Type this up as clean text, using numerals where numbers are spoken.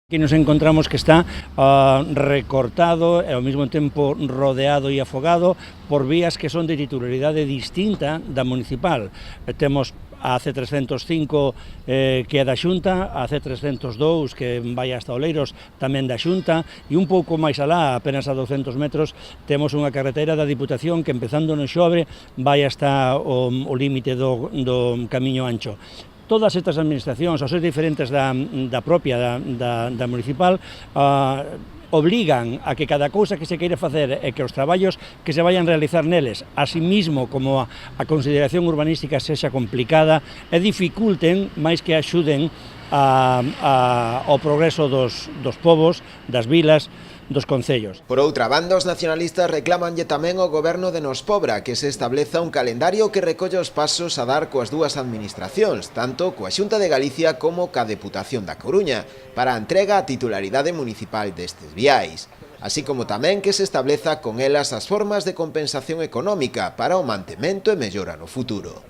Aquí nos encontramos que está recortado e ao mesmo tempo rodeado e afogado por vías que son de titularidade distinta da municipal. Temos a C305 que é da Xunta, a C302 que vai hasta Oleiros tamén da Xunta e un pouco máis alá, apenas a 200 metros, temos unha carretera da Diputación que empezando no Xobre vai hasta o límite do Camiño Ancho. Todas estas administracións, aos ser diferentes da propia, da municipal, obligan a que cada cousa que se queira facer e que os traballos que se vayan realizar neles, así mismo como a consideración urbanística sexa complicada e dificulten máis que axuden ao progreso dos povos, das vilas, dos concellos. Por outra banda, os nacionalistas reclamanlle tamén ao goberno de Nos Pobra que se estableza un calendario que recolla os pasos a dar coas dúas administracións, tanto coa Xunta de Galicia como coa Deputación da Coruña, para a entrega á titularidade municipal destes viais, así como tamén que se estableza con elas as formas de compensación económica para o mantemento e mellora no futuro.